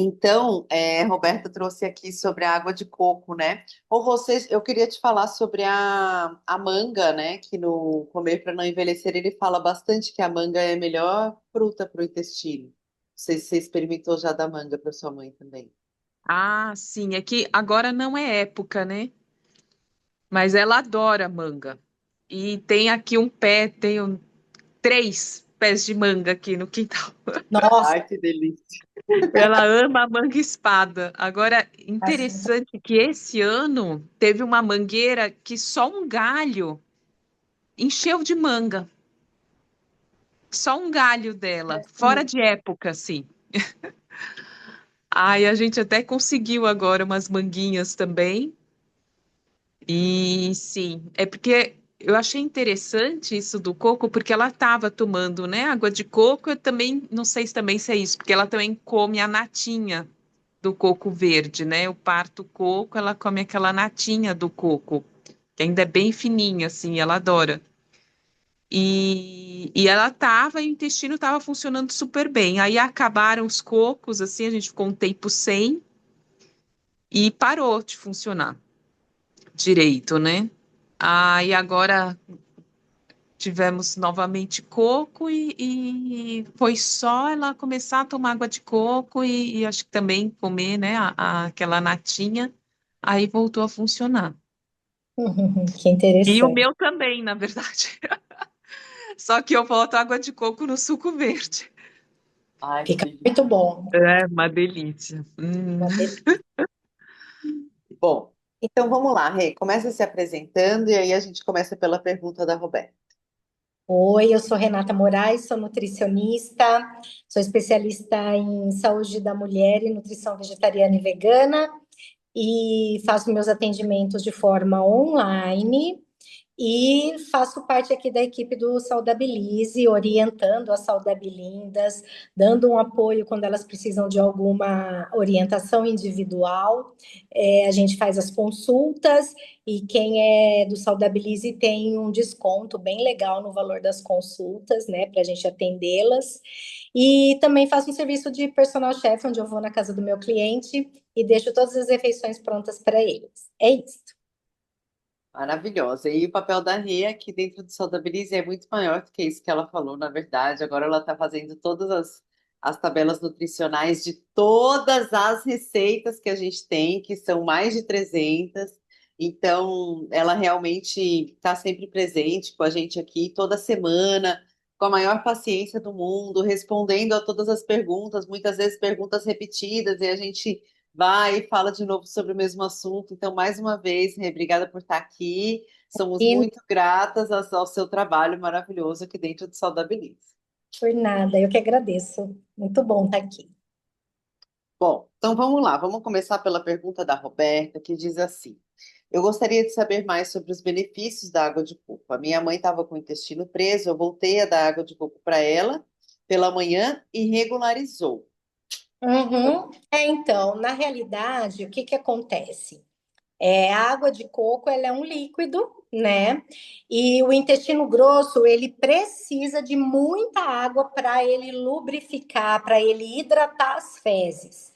Então, Roberta trouxe aqui sobre a água de coco, né? Ou vocês, eu queria te falar sobre a manga, né? Que no Comer para Não Envelhecer ele fala bastante que a manga é a melhor fruta para o intestino. Não sei se você experimentou já da manga para sua mãe também. Ah, sim, é que agora não é época, né? Mas ela adora manga. E tem aqui um pé, tenho 3 pés de manga aqui no quintal. Nossa, Ai, que delícia. Ela ama a manga espada. Agora, assim, interessante que esse ano teve uma mangueira que só um galho encheu de manga. Só um galho dela, fora de época, assim. Aí a gente até conseguiu agora umas manguinhas também. E sim, é porque eu achei interessante isso do coco, porque ela estava tomando, né, água de coco. Eu também não sei se também se é isso, porque ela também come a natinha do coco verde, né? Eu parto o coco, ela come aquela natinha do coco, que ainda é bem fininha, assim, ela adora. E ela tava, e o intestino tava funcionando super bem. Aí acabaram os cocos, assim, a gente ficou um tempo sem e parou de funcionar direito, né? Aí agora tivemos novamente coco e foi só ela começar a tomar água de coco e acho que também comer, né, aquela natinha, aí voltou a funcionar. que E o interessante. meu também, na verdade. Só que eu boto água de coco no suco verde. Ai, que Fica delícia. muito bom. É uma delícia. Uma delícia. Bom, então vamos lá, Rê. Começa se apresentando e aí a gente começa pela pergunta da Roberta. Oi, eu sou Renata Moraes, sou nutricionista, sou especialista em saúde da mulher e nutrição vegetariana e vegana e faço meus atendimentos de forma online. E faço parte aqui da equipe do Saudabilize, orientando as Saudabilindas, dando um apoio quando elas precisam de alguma orientação individual. A gente faz as consultas e quem é do Saudabilize tem um desconto bem legal no valor das consultas, né, para a gente atendê-las. E também faço um serviço de personal chef, onde eu vou na casa do meu cliente e deixo todas as refeições prontas para eles. É isso. Maravilhosa. E o papel da Rê aqui dentro do Saudabilize é muito maior do que isso que ela falou, na verdade. Agora ela está fazendo todas as tabelas nutricionais de todas as receitas que a gente tem, que são mais de 300. Então, ela realmente está sempre presente com a gente aqui toda semana, com a maior paciência do mundo, respondendo a todas as perguntas, muitas vezes perguntas repetidas, e a gente vai e fala de novo sobre o mesmo assunto. Então, mais uma vez, Rê, obrigada por estar aqui. Somos E muito gratas ao seu trabalho maravilhoso aqui dentro do Saudabilis. por nada, eu que agradeço. Muito bom estar aqui. Bom, então vamos lá. Vamos começar pela pergunta da Roberta, que diz assim: eu gostaria de saber mais sobre os benefícios da água de coco. A minha mãe estava com o intestino preso, eu voltei a dar água de coco para ela pela manhã e regularizou. Uhum. Então, na realidade, o que que acontece? A água de coco, ela é um líquido, né? E o intestino grosso, ele precisa de muita água para ele lubrificar, para ele hidratar as fezes.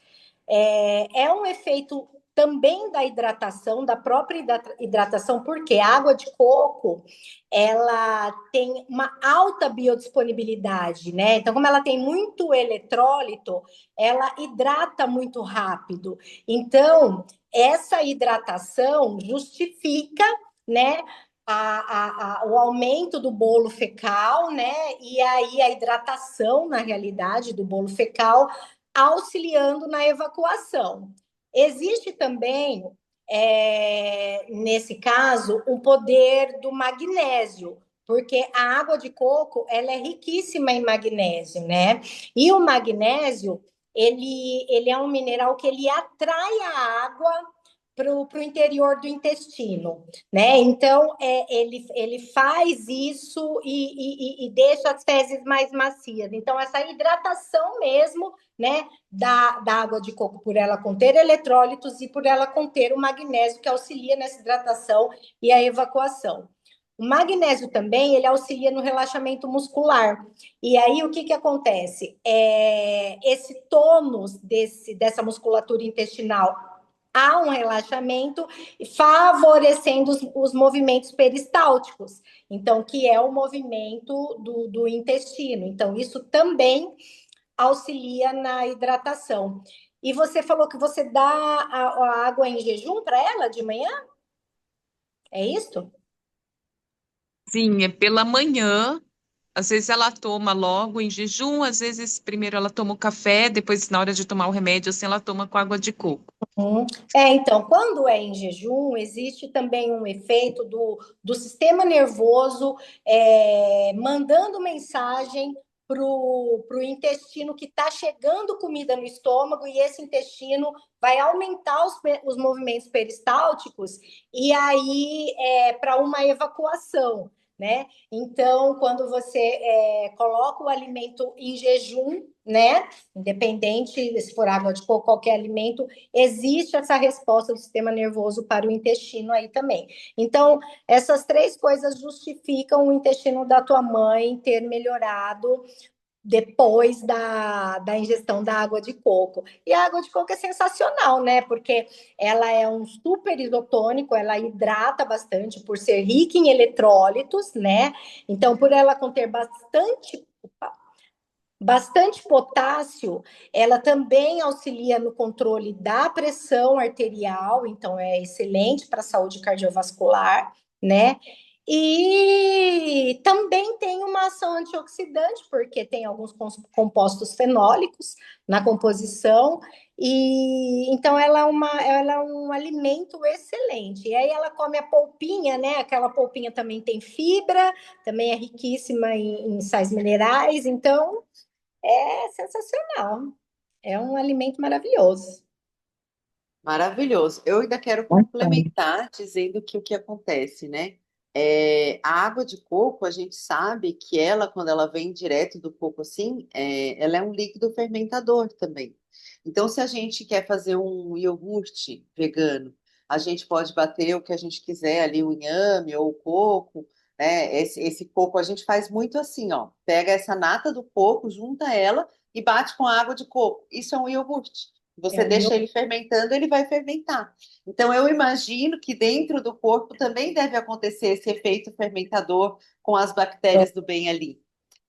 É um efeito também da hidratação, da própria hidratação, porque a água de coco ela tem uma alta biodisponibilidade, né? Então, como ela tem muito eletrólito, ela hidrata muito rápido. Então, essa hidratação justifica, né? O aumento do bolo fecal, né? E aí a hidratação, na realidade, do bolo fecal auxiliando na evacuação. Existe também, nesse caso, o poder do magnésio, porque a água de coco ela é riquíssima em magnésio, né? E o magnésio ele é um mineral que ele atrai a água para o interior do intestino, né? Então, ele faz isso e deixa as fezes mais macias. Então, essa hidratação mesmo, né, da água de coco, por ela conter eletrólitos e por ela conter o magnésio que auxilia nessa hidratação e a evacuação. O magnésio também, ele auxilia no relaxamento muscular. E aí, o que que acontece? Esse tônus dessa musculatura intestinal, há um relaxamento favorecendo os movimentos peristálticos, então, que é o movimento do intestino. Então, isso também auxilia na hidratação. E você falou que você dá a água em jejum para ela de manhã? É isso? Sim, é pela manhã. Às vezes ela toma logo em jejum, às vezes primeiro ela toma o café, depois na hora de tomar o remédio, assim, ela toma com água de coco. Então, quando é em jejum, existe também um efeito do sistema nervoso mandando mensagem para o intestino que está chegando comida no estômago, e esse intestino vai aumentar os movimentos peristálticos, e aí para uma evacuação, né? Então, quando você coloca o alimento em jejum, né? Independente se for água de coco, qualquer alimento, existe essa resposta do sistema nervoso para o intestino aí também. Então, essas três coisas justificam o intestino da tua mãe ter melhorado depois da ingestão da água de coco. E a água de coco é sensacional, né? Porque ela é um super isotônico, ela hidrata bastante por ser rica em eletrólitos, né? Então, por ela conter bastante potássio, ela também auxilia no controle da pressão arterial, então é excelente para a saúde cardiovascular, né? E também tem uma ação antioxidante, porque tem alguns compostos fenólicos na composição, e então ela é um alimento excelente. E aí ela come a polpinha, né? Aquela polpinha também tem fibra, também é riquíssima em sais minerais, então é sensacional. É um alimento maravilhoso. Maravilhoso. Eu ainda quero Bastante. complementar dizendo que o que acontece, né? A água de coco, a gente sabe que ela, quando ela vem direto do coco assim, ela é um líquido fermentador também. Então, se a gente quer fazer um iogurte vegano, a gente pode bater o que a gente quiser ali, o inhame ou o coco, né? Esse coco a gente faz muito assim, ó. Pega essa nata do coco, junta ela e bate com a água de coco. Isso é um iogurte. É Você um deixa ele fermentando, ele vai fermentar. Então, eu imagino que dentro do corpo também deve acontecer esse efeito fermentador com as bactérias do bem ali.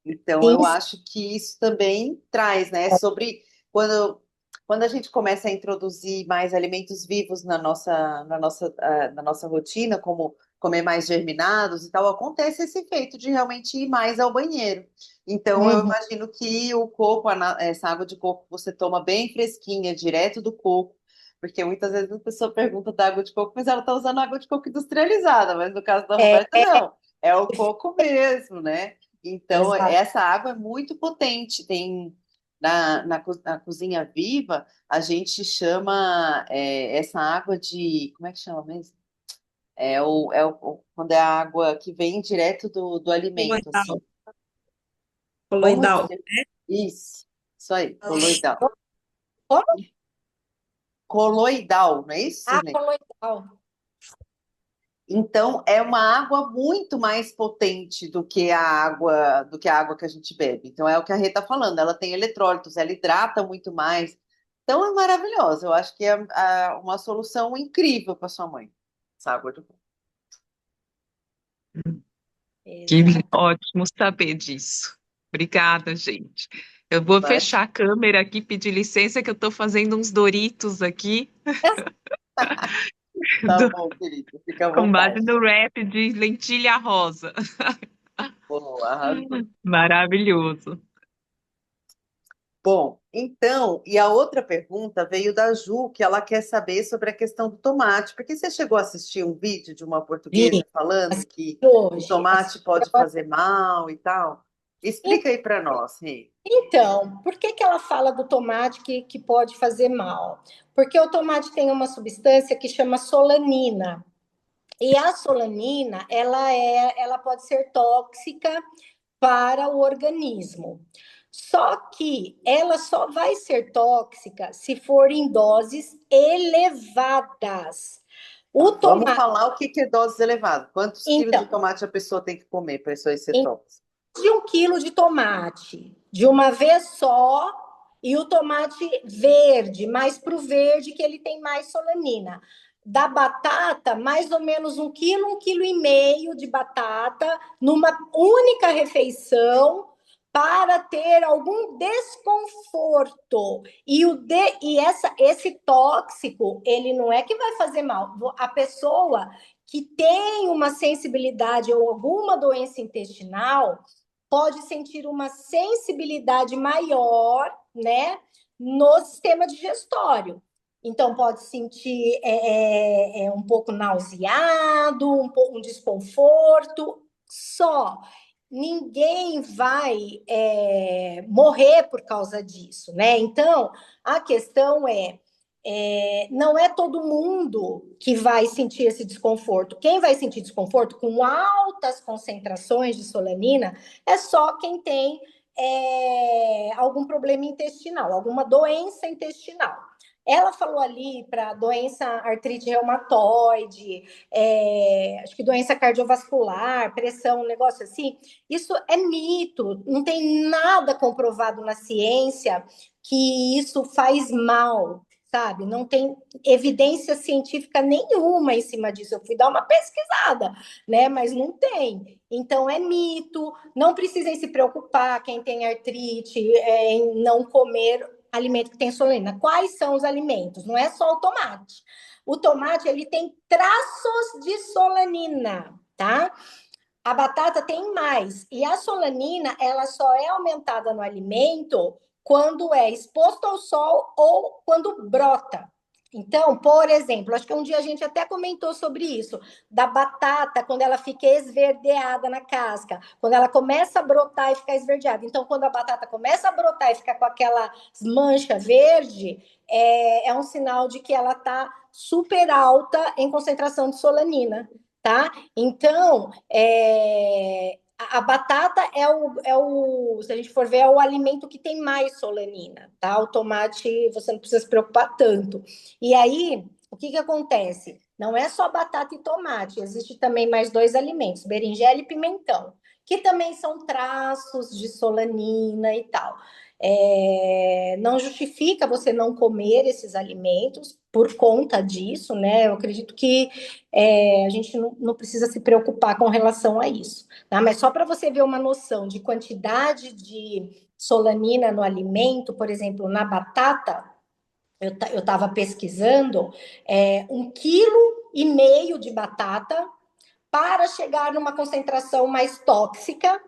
Então, sim, eu acho que isso também traz, né? Sobre quando a gente começa a introduzir mais alimentos vivos na nossa rotina, como comer mais germinados e tal, acontece esse efeito de realmente ir mais ao banheiro. Então, eu uhum. imagino que o coco, essa água de coco, você toma bem fresquinha, direto do coco, porque muitas vezes a pessoa pergunta da água de coco, mas ela está usando água de coco industrializada, mas no caso da É, Roberta, não. É o coco mesmo, né? Então, exato. essa água é muito potente. Tem na cozinha viva, a gente chama essa água de. Como é que chama mesmo? Quando é a água que vem direto do alimento, Coloidal. assim. Como Coloidal. dizer? Isso aí, coloidal. Como? Coloidal, não é isso, Ah, Cirlei? coloidal. Então, é uma água muito mais potente do que a água que a gente bebe. Então, é o que a Rê está falando. Ela tem eletrólitos, ela hidrata muito mais. Então, é maravilhosa. Eu acho que é uma solução incrível para sua mãe, essa água de coco. Que Exato. ótimo saber disso. Obrigada, gente. Eu vou Mas, fechar a câmera aqui, pedir licença, que eu estou fazendo uns Doritos aqui, tá do- bom, querido. Fica à com base vontade. no rap de lentilha rosa. Boa, arrasou. Maravilhoso. Bom, então, e a outra pergunta veio da Ju, que ela quer saber sobre a questão do tomate, porque você chegou a assistir um vídeo de uma Vi, portuguesa falando assisti que o hoje. tomate pode fazer mal e tal? Explica aí para nós, Rê. Então, por que que ela fala do tomate que pode fazer mal? Porque o tomate tem uma substância que chama solanina. E a solanina, ela pode ser tóxica para o organismo. Só que ela só vai ser tóxica se for em doses elevadas. O Vamos tomate, falar o que que é doses elevadas. Quantos quilos de então, tomate a pessoa tem que comer para isso aí ser em tóxico? de 1 quilo de tomate, de uma vez só, e o tomate verde, mais para o verde, que ele tem mais solanina. Da batata, mais ou menos 1 quilo, 1,5 quilo de batata, numa única refeição, para ter algum desconforto. Esse tóxico, ele não é que vai fazer mal. A pessoa que tem uma sensibilidade ou alguma doença intestinal pode sentir uma sensibilidade maior, né, no sistema digestório. Então, pode sentir um pouco nauseado, um desconforto, só. Ninguém vai morrer por causa disso, né? Então, a questão não é todo mundo que vai sentir esse desconforto. Quem vai sentir desconforto com altas concentrações de solanina é só quem tem algum problema intestinal, alguma doença intestinal. Ela falou ali para doença artrite reumatoide, acho que doença cardiovascular, pressão, um negócio assim. Isso é mito, não tem nada comprovado na ciência que isso faz mal, sabe? Não tem evidência científica nenhuma em cima disso. Eu fui dar uma pesquisada, né? Mas não tem. Então é mito. Não precisem se preocupar quem tem artrite em não comer alimento que tem solanina. Quais são os alimentos? Não é só o tomate. O tomate ele tem traços de solanina, tá? A batata tem mais. E a solanina, ela só é aumentada no alimento quando é exposto ao sol ou quando brota. Então, por exemplo, acho que um dia a gente até comentou sobre isso, da batata, quando ela fica esverdeada na casca, quando ela começa a brotar e ficar esverdeada. Então, quando a batata começa a brotar e ficar com aquela mancha verde, é um sinal de que ela está super alta em concentração de solanina, tá? Então, a batata se a gente for ver, é o alimento que tem mais solanina, tá? O tomate, você não precisa se preocupar tanto. E aí, o que acontece? Não é só batata e tomate, existe também mais dois alimentos, berinjela e pimentão, que também são traços de solanina e tal. Não justifica você não comer esses alimentos por conta disso, né? Eu acredito que a gente não precisa se preocupar com relação a isso, tá? Mas só para você ver uma noção de quantidade de solanina no alimento, por exemplo, na batata, eu estava pesquisando, 1,5 quilo de batata para chegar numa concentração mais tóxica.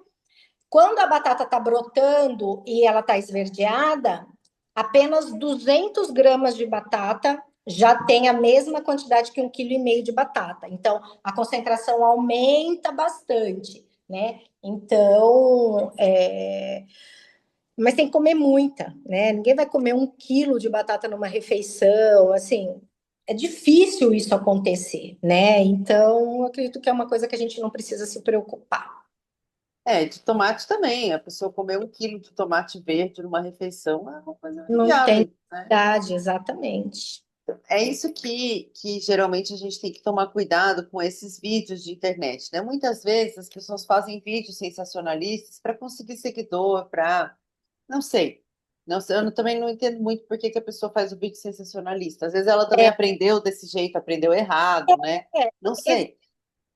Quando a batata está brotando e ela está esverdeada, apenas 200 gramas de batata já tem a mesma quantidade que 1,5 quilo de batata. Então, a concentração aumenta bastante, né? Então, mas tem que comer muita, né? Ninguém vai comer 1 quilo de batata numa refeição, assim, é difícil isso acontecer, né? Então, eu acredito que é uma coisa que a gente não precisa se preocupar. De tomate também. A pessoa comer 1 quilo de tomate verde numa refeição é uma coisa Não tem viável, né? idade, exatamente. É isso que geralmente a gente tem que tomar cuidado com esses vídeos de internet, né? Muitas vezes as pessoas fazem vídeos sensacionalistas para conseguir seguidor, para não sei. Não sei, também não entendo muito por que que a pessoa faz o vídeo sensacionalista. Às vezes ela também É, aprendeu desse jeito, aprendeu errado, né? Não Existem sei.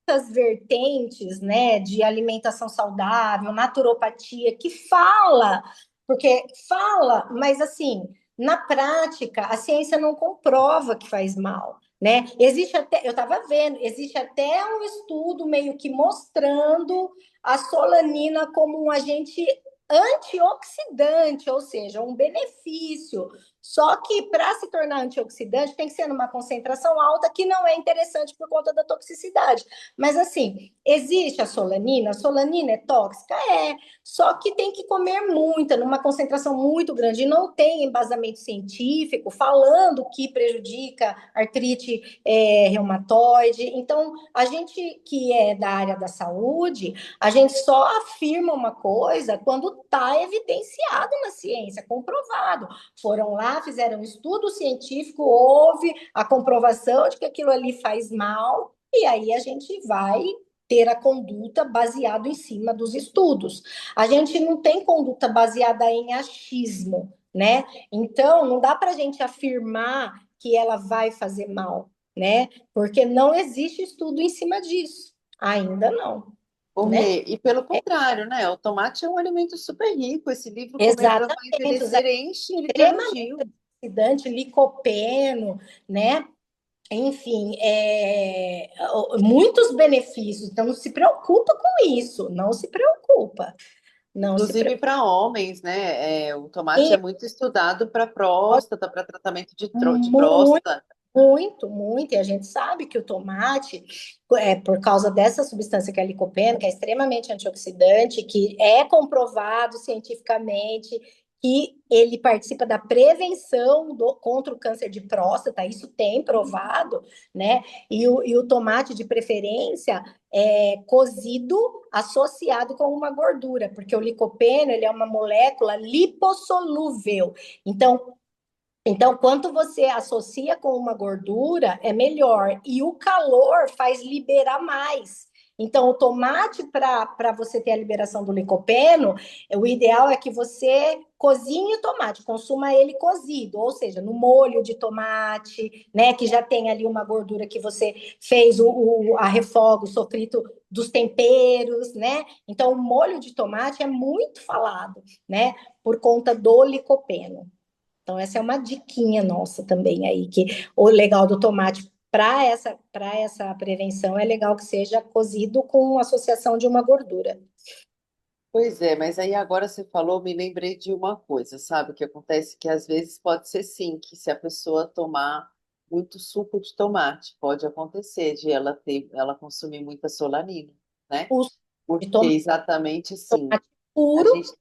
essas vertentes, né, de alimentação saudável, naturopatia, que fala, porque fala, mas assim, na prática, a ciência não comprova que faz mal, né? Existe até, eu estava vendo, existe até um estudo meio que mostrando a solanina como um agente antioxidante, ou seja, um benefício. Só que para se tornar antioxidante tem que ser numa concentração alta, que não é interessante por conta da toxicidade. Mas assim, existe a solanina é tóxica? É, só que tem que comer muita, numa concentração muito grande, e não tem embasamento científico falando que prejudica artrite reumatoide. Então, a gente que é da área da saúde, a gente só afirma uma coisa quando está evidenciado na ciência, comprovado. Foram lá já fizeram um estudo científico, houve a comprovação de que aquilo ali faz mal, e aí a gente vai ter a conduta baseado em cima dos estudos. A gente não tem conduta baseada em achismo, né? Então, não dá para a gente afirmar que ela vai fazer mal, né? Porque não existe estudo em cima disso. Ainda não, Ô, né? Rê, e pelo contrário, né? O tomate é um alimento super rico. Esse livro Comer para Não Exatamente, os Envelhecer enche ele de extremamente elogio. antioxidante, licopeno, né? Enfim, muitos benefícios. Então, não se preocupa com isso. Não se preocupa. Não se Inclusive preocupa. para homens, né? O tomate é muito estudado para próstata, para tratamento de Muito, próstata. muito, muito. E a gente sabe que o tomate, por causa dessa substância que é a licopeno, que é extremamente antioxidante, que é comprovado cientificamente que ele participa da prevenção contra o câncer de próstata, isso tem provado, né? E o tomate, de preferência, é cozido associado com uma gordura, porque o licopeno, ele é uma molécula lipossolúvel. Então, quanto você associa com uma gordura, é melhor. E o calor faz liberar mais. Então, o tomate, para você ter a liberação do licopeno, o ideal é que você cozinhe o tomate, consuma ele cozido, ou seja, no molho de tomate, né, que já tem ali uma gordura que você fez a refoga, o sofrito dos temperos, né? Então, o molho de tomate é muito falado, né, por conta do licopeno. Então, essa é uma diquinha nossa também aí, que o legal do tomate para essa prevenção é legal que seja cozido com associação de uma gordura. Pois é, mas aí agora você falou, me lembrei de uma coisa, sabe? O que acontece que às vezes pode ser sim, que se a pessoa tomar muito suco de tomate, pode acontecer de ela consumir muita solanina, né? O suco de Porque exatamente assim, tomate a puro. gente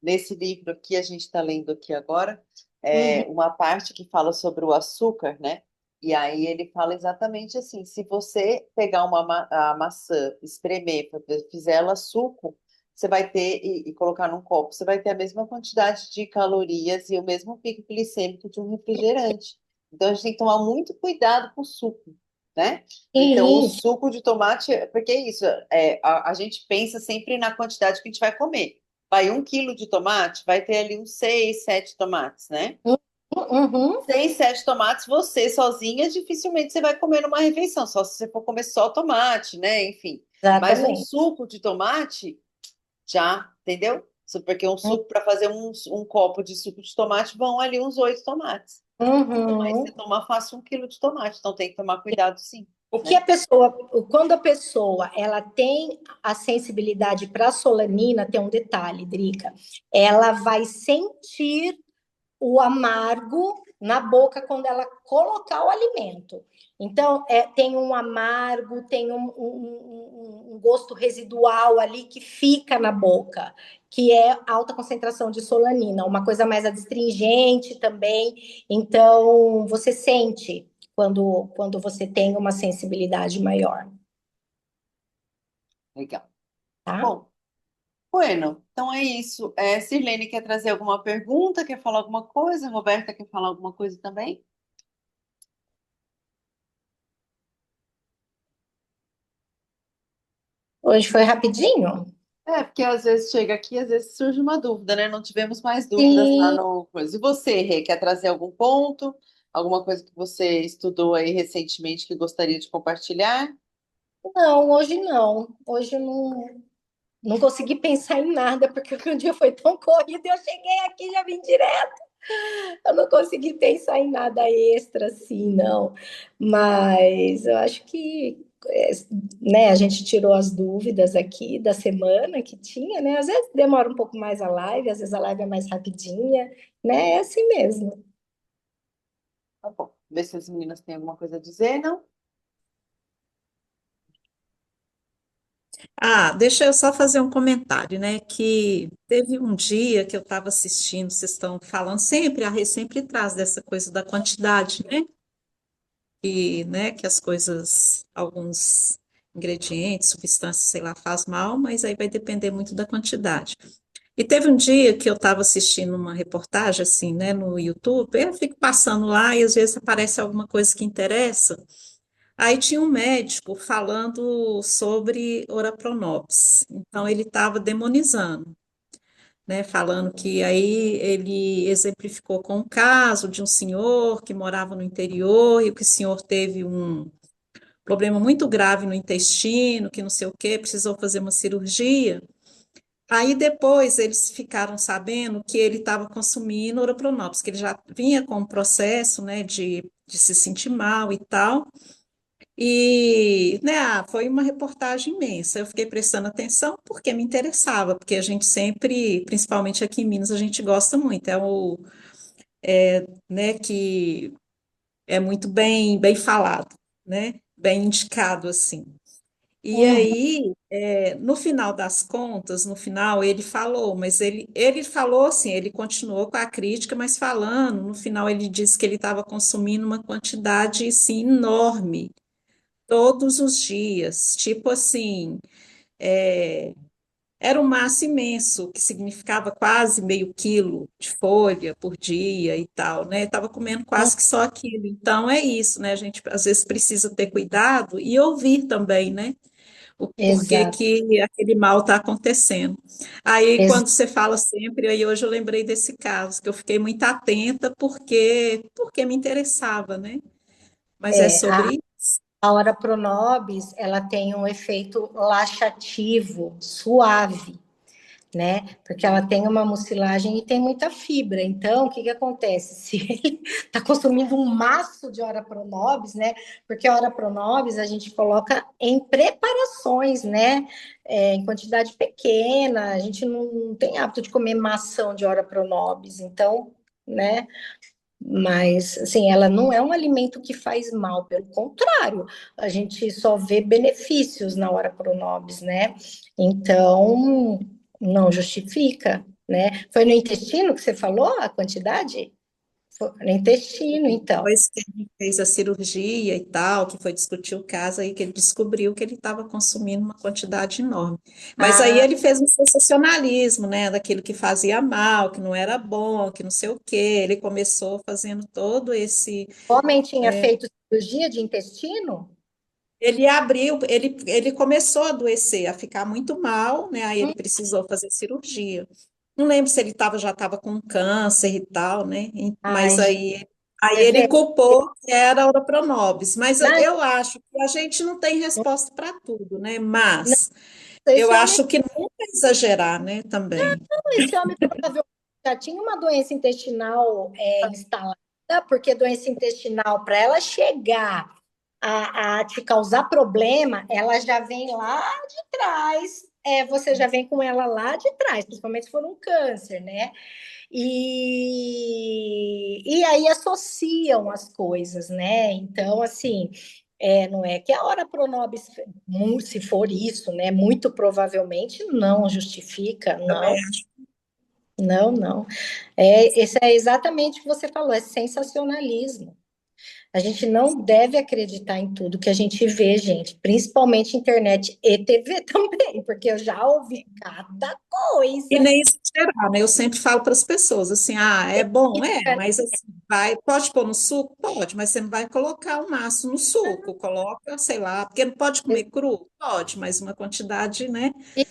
nesse livro aqui, a gente está lendo aqui agora, Uhum. uma parte que fala sobre o açúcar, né? E aí ele fala exatamente assim: se você pegar a maçã, espremer, fizer ela suco, você vai ter, e colocar num copo, você vai ter a mesma quantidade de calorias e o mesmo pico glicêmico de um refrigerante. Então a gente tem que tomar muito cuidado com o suco, né? Então, o Sim, suco de tomate, porque é isso, a gente pensa sempre na quantidade que a gente vai comer. Vai 1 quilo de tomate, vai ter ali uns 6, 7 tomates, né? uhum, 6, 7 tomates, você sozinha, dificilmente você vai comer numa refeição, só se você for comer só tomate, né? Enfim. Mas um exatamente. suco de tomate, já, entendeu? Porque um suco, para fazer um copo de suco de tomate, vão ali uns 8 tomates. Então, aí você Uhum. toma fácil 1 quilo de tomate. Então, tem que tomar cuidado, sim, né? Quando a pessoa ela tem a sensibilidade para a solanina, tem um detalhe, Drica, ela vai sentir o amargo na boca quando ela colocar o alimento. Então, tem um amargo, tem um gosto residual ali que fica na boca, que é alta concentração de solanina, uma coisa mais adstringente também. Então, você sente quando você tem uma sensibilidade maior, Legal. tá? Bom, bueno, então é isso. Sirlene quer trazer alguma pergunta? Quer falar alguma coisa? Roberta quer falar alguma coisa também? Hoje foi rapidinho? Porque às vezes chega aqui, às vezes surge uma dúvida, né? Não tivemos mais dúvidas lá Sim. no coisa. E você, Rê, quer trazer algum ponto? Alguma coisa que você estudou aí recentemente que gostaria de compartilhar? Não, hoje não. Hoje eu não consegui pensar em nada, porque o dia foi tão corrido, eu cheguei aqui e já vim direto. Eu não consegui pensar em nada extra, assim, não. Mas eu acho que, né, a gente tirou as dúvidas aqui da semana que tinha, né? Às vezes demora um pouco mais a live, às vezes a live é mais rapidinha, né? É assim mesmo. Tá bom. Ver se as meninas têm alguma coisa a dizer, não? Ah, deixa eu só fazer um comentário, né? Que teve um dia que eu estava assistindo, vocês estão falando sempre, a Rê sempre traz dessa coisa da quantidade, né? Que as coisas, alguns ingredientes, substâncias, sei lá, faz mal, mas aí vai depender muito da quantidade. E teve um dia que eu estava assistindo uma reportagem, assim, né, no YouTube, eu fico passando lá e às vezes aparece alguma coisa que interessa. Aí tinha um médico falando sobre ora pro nobis. Então ele estava demonizando, né, falando que aí ele exemplificou com um caso de um senhor que morava no interior e que o senhor teve um problema muito grave no intestino, que não sei o quê, precisou fazer uma cirurgia. Aí depois eles ficaram sabendo que ele estava consumindo Oropronops, que ele já vinha com um processo, né, de se sentir mal e tal. E, né, foi uma reportagem imensa. Eu fiquei prestando atenção porque me interessava, porque a gente sempre, principalmente aqui em Minas, a gente gosta muito. Né, que é muito bem falado, né, bem indicado assim. E Uhum. aí, no final das contas, no final ele falou, mas ele falou assim, ele continuou com a crítica, mas falando, no final ele disse que ele estava consumindo uma quantidade, assim, enorme, todos os dias, tipo assim, é, era um maço imenso, que significava quase meio quilo de folha por dia e tal, né? Estava comendo quase que só aquilo. Então é isso, né? A gente às vezes precisa ter cuidado e ouvir também, né? O porquê Exato. que aquele mal está acontecendo. Aí, Ex- quando você fala sempre, aí hoje eu lembrei desse caso, que eu fiquei muito atenta porque me interessava, né? Mas é É, sobre isso. a ora pro nobis, ela tem um efeito laxativo, suave, né? Porque ela tem uma mucilagem e tem muita fibra. Então, o que que acontece? Se ele está consumindo um maço de ora pro nobis, né? Porque a ora pro nobis a gente coloca em preparações, né? Em quantidade pequena, a gente não tem hábito de comer mação de ora pro nobis, então, né? Mas, assim, ela não é um alimento que faz mal, pelo contrário, a gente só vê benefícios na hora pronobis, né? Então, não justifica, né? Foi no intestino que você falou a quantidade? Foi no intestino, então. Depois que ele fez a cirurgia e tal, que foi discutir o caso, aí que ele descobriu que ele estava consumindo uma quantidade enorme. Mas aí Ah, ele fez um sensacionalismo, né, daquilo que fazia mal, que não era bom, que não sei o quê. Ele começou fazendo todo esse. o homem tinha feito cirurgia de intestino? Ele abriu, ele começou a adoecer, a ficar muito mal, né? Aí ele Hum, precisou fazer cirurgia. Não lembro se ele já estava com câncer e tal, né? Mas Ai, gente, aí você ele vê? culpou que era a Oropronobis. Mas Não, eu acho que a gente não tem resposta para tudo, né? não, Mas eu esse homem acho que nunca exagerar, né? Também. Esse homem provavelmente já tinha uma doença intestinal instalada, porque doença intestinal, para ela chegar a te causar problema, ela já vem lá de trás. Você já vem com ela lá de trás, principalmente se for um câncer, né? E aí associam as coisas, né? Então, assim, não é que a hora pronobis, se for isso, né? Muito provavelmente não justifica, Também não. Não, não. Esse é exatamente o que você falou, é sensacionalismo. A gente não deve acreditar em tudo que a gente vê, gente, principalmente internet e TV também, porque eu já ouvi cada e coisa. nem exagerar, né? Eu sempre falo para as pessoas assim, é bom, mas assim, pode pôr no suco? Pode, mas você não vai colocar o maço no suco, coloca, sei lá, porque não pode comer cru? Pode, mas uma quantidade, né? E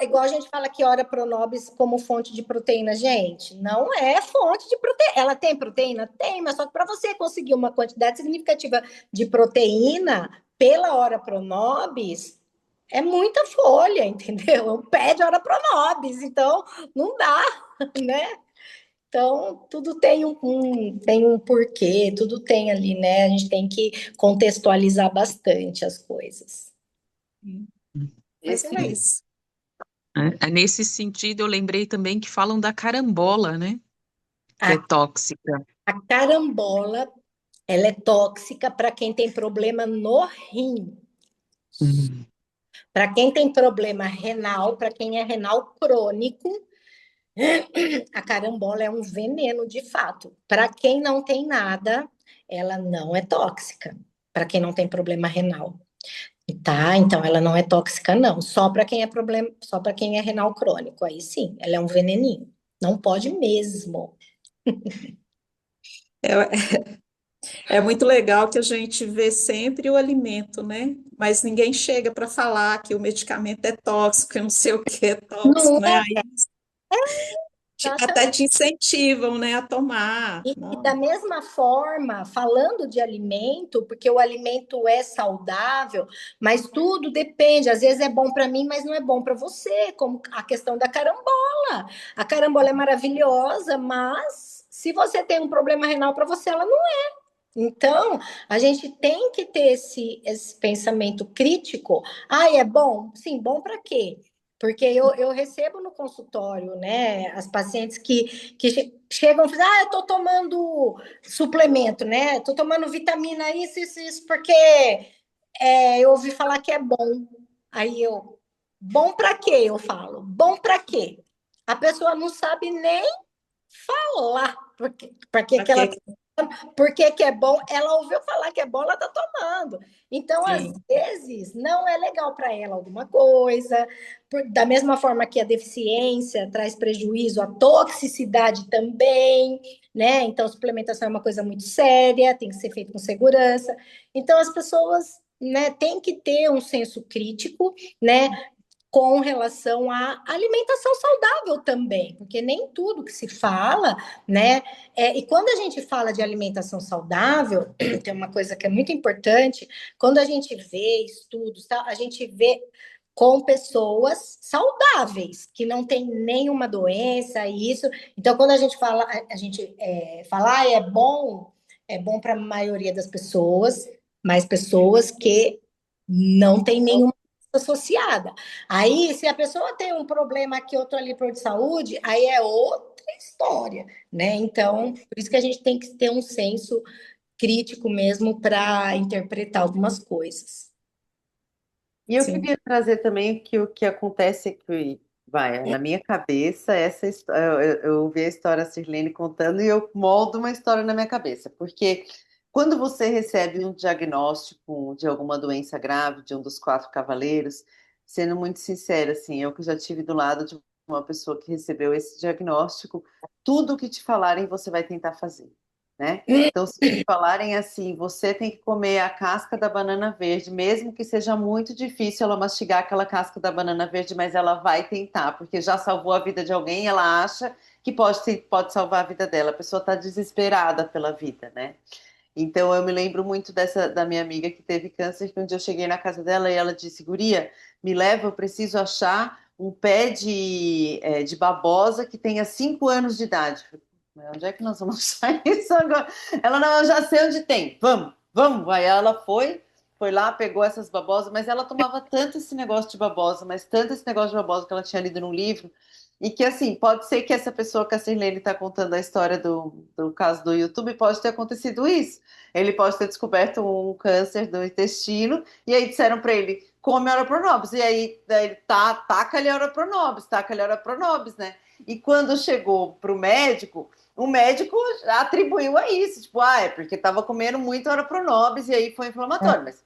igual a gente fala que ora pronobis como fonte de proteína, gente, não é fonte de proteína. Ela tem proteína? Tem, mas só que para você conseguir uma quantidade significativa de proteína pela hora pronobis, é muita folha, entendeu? É um pé de hora pronobis, então não dá, né? Então, tudo tem um porquê, tudo tem ali, né? A gente tem que contextualizar bastante as coisas. Mas Esse era isso. Nesse sentido, eu lembrei também que falam da carambola, né? Que é A, tóxica. a carambola, ela é tóxica para quem tem problema no rim. Hum. Para quem tem problema renal, para quem é renal crônico, a carambola é um veneno de fato. Para quem não tem nada, ela não é tóxica. Para quem não tem problema renal. Tá, então ela não é tóxica, não. Só para quem é problema, só para quem é renal crônico. Aí sim, ela é um veneninho. Não pode mesmo. É, é muito legal que a gente vê sempre o alimento, né? Mas ninguém chega para falar que o medicamento é tóxico, que não sei o que é tóxico, Não né? é Aí até exatamente. te incentivam, né, a tomar. E da Não, mesma forma, falando de alimento, porque o alimento é saudável, mas tudo depende. Às vezes é bom para mim, mas não é bom para você, como a questão da carambola. A carambola é maravilhosa, mas se você tem um problema renal para você, ela não. Então, a gente tem que ter esse pensamento crítico. Ah, é bom? Sim, bom para quê? Porque eu recebo no consultório, né, as pacientes que chegam e dizem, ah, eu estou tomando suplemento, né? Estou tomando vitamina isso, porque eu ouvi falar que é bom. Aí bom para quê? Eu falo, bom para quê? A pessoa não sabe nem falar porque para que ela que por que que é bom? Ela ouviu falar que é bom, ela está tomando. Então, às sim, vezes, não é legal para ela alguma coisa. Da mesma forma que a deficiência traz prejuízo, a toxicidade também, né? Então, suplementação é uma coisa muito séria, tem que ser feito com segurança. Então, as pessoas, né, têm que ter um senso crítico, né? Com relação à alimentação saudável também, porque nem tudo que se fala, né? E quando a gente fala de alimentação saudável, tem uma coisa que é muito importante, quando a gente vê estudos, tá? A gente vê com pessoas saudáveis, que não tem nenhuma doença, isso. Então, quando a gente fala, fala, ah, é bom para a maioria das pessoas, mas pessoas que não tem nenhuma associada. Aí, se a pessoa tem um problema aqui, outro ali por de saúde, aí é outra história, né? Então, por isso que a gente tem que ter um senso crítico mesmo para interpretar algumas coisas. E eu sim. queria trazer também que o que acontece é que, vai, na minha cabeça, eu ouvi a história da Sirlene contando e eu moldo uma história na minha cabeça, porque quando você recebe um diagnóstico de alguma doença grave, de um dos quatro cavaleiros, sendo muito sincera, assim, eu que já tive do lado de uma pessoa que recebeu esse diagnóstico, tudo o que te falarem você vai tentar fazer, né? Então, se te falarem assim, você tem que comer a casca da banana verde, mesmo que seja muito difícil ela mastigar aquela casca da banana verde, mas ela vai tentar, porque já salvou a vida de alguém, ela acha que pode salvar a vida dela. A pessoa está desesperada pela vida, né? Então, eu me lembro muito da minha amiga que teve câncer, que um dia eu cheguei na casa dela e ela disse, Guria, me leva, eu preciso achar um pé de babosa que tenha 5 anos de idade. Mas onde é que nós vamos achar isso agora? Ela, não, eu já sei onde tem. Vamos, vamos. Aí ela foi lá, pegou essas babosas, mas ela tomava tanto esse negócio de babosa, mas tanto esse negócio de babosa que ela tinha lido num livro, e que assim, pode ser que essa pessoa que a Sirlene está contando a história do caso do YouTube, pode ter acontecido isso. Ele pode ter descoberto um câncer do intestino, e aí disseram para ele, come ora pro nobis. E aí, daí ele taca-lhe ora pro nobis, taca-lhe ora pro nobis, né? E quando chegou pro médico, o médico atribuiu a isso, tipo, é porque estava comendo muito ora pro nobis e aí foi inflamatório, mas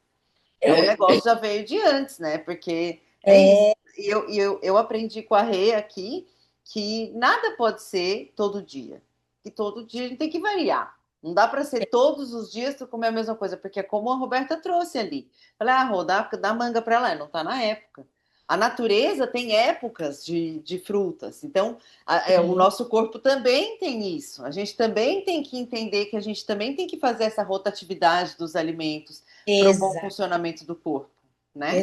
o negócio já veio de antes, né? Porque é isso. E eu aprendi com a Rê aqui que nada pode ser todo dia. Que todo dia a gente tem que variar. Não dá para ser todos os dias tu comer a mesma coisa, porque é como a Roberta trouxe ali. Falei, Rô, dá manga para ela, não tá na época. A natureza tem épocas de frutas, então o Sim, nosso corpo também tem isso. A gente também tem que entender que a gente também tem que fazer essa rotatividade dos alimentos para o bom exato. funcionamento do corpo, né?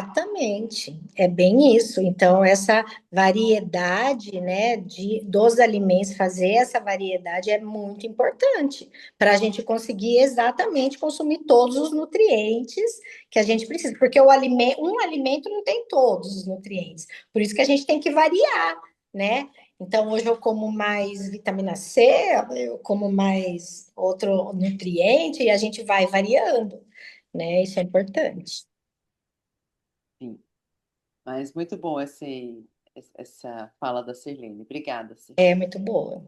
Exatamente, é bem isso. Então, essa variedade, né, dos alimentos, fazer essa variedade é muito importante para a gente conseguir exatamente consumir todos os nutrientes que a gente precisa, porque um alimento não tem todos os nutrientes, por isso que a gente tem que variar, né? Então, hoje eu como mais vitamina C, eu como mais outro nutriente e a gente vai variando, né? Isso é importante. Sim. Mas muito bom essa fala da Sirlene. Obrigada, É Sirlene. muito boa.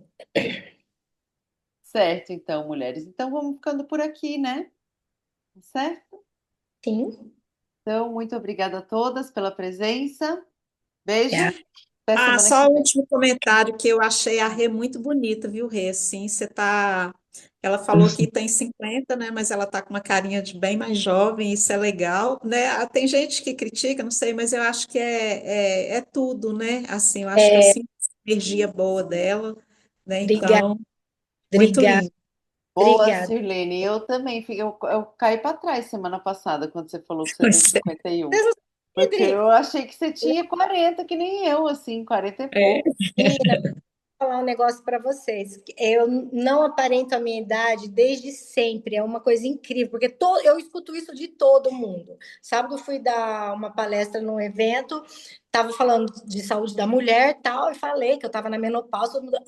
Certo, então, mulheres. Então vamos ficando por aqui, né? Certo? Sim. Então, muito obrigada a todas pela presença. Beijo, É. até Ah, semana só que o vem. último comentário que eu achei a Rê muito bonita, viu, Rê? Assim, você tá. Ela falou que tem 50, né? Mas ela tá com uma carinha de bem mais jovem, isso é legal, né? Ah, tem gente que critica, não sei, mas eu acho que é tudo, né? Assim, eu acho que eu É, sinto a energia boa dela, né? obrigada, Então, muito obrigada, lindo. Boa, obrigada. Sirlene. Eu também. Eu caí para trás semana passada, quando você falou que você tem Pois 51. Deus Porque livre. eu achei que você tinha 40, que nem eu, assim, 40 e é. pouco. Menina, vou falar um negócio para vocês. Eu não aparento a minha idade desde sempre. É uma coisa incrível, porque eu escuto isso de todo mundo. Sábado eu fui dar uma palestra num evento, estava falando de saúde da mulher e tal, e falei que eu estava na menopausa. Todo mundo,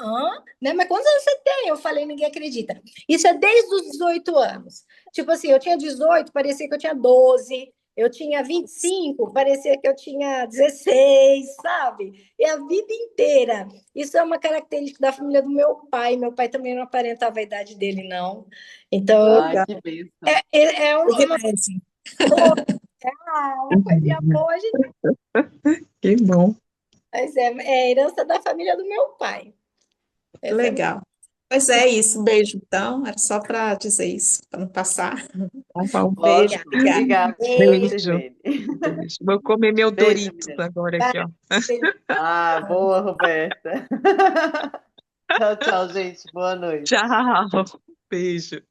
né? Mas quantos anos você tem? Eu falei, ninguém acredita. Isso é desde os 18 anos. Tipo assim, eu tinha 18, parecia que eu tinha 12. Eu tinha 25, parecia que eu tinha 16, sabe? E a vida inteira. Isso é uma característica da família do meu pai. Meu pai também não aparentava a idade dele, não. Então, Ai, Legal. que bênção. é uma Privilégio. coisa, uma coisinha boa, gente, Que bom. mas é herança da família do meu pai. Que Essa é a minha. legal. Pois é isso. Um beijo, então. Era só para dizer isso, para não passar. Tá bom. Beijo, Ótimo. obrigada. Obrigada, Beijo, Beijo. Sirlene. Beijo. Vou comer meu Beijo, Doritos menina. agora aqui, ó. Ah, boa, Roberta. Tchau, tchau, gente. Boa noite. Tchau. Beijo.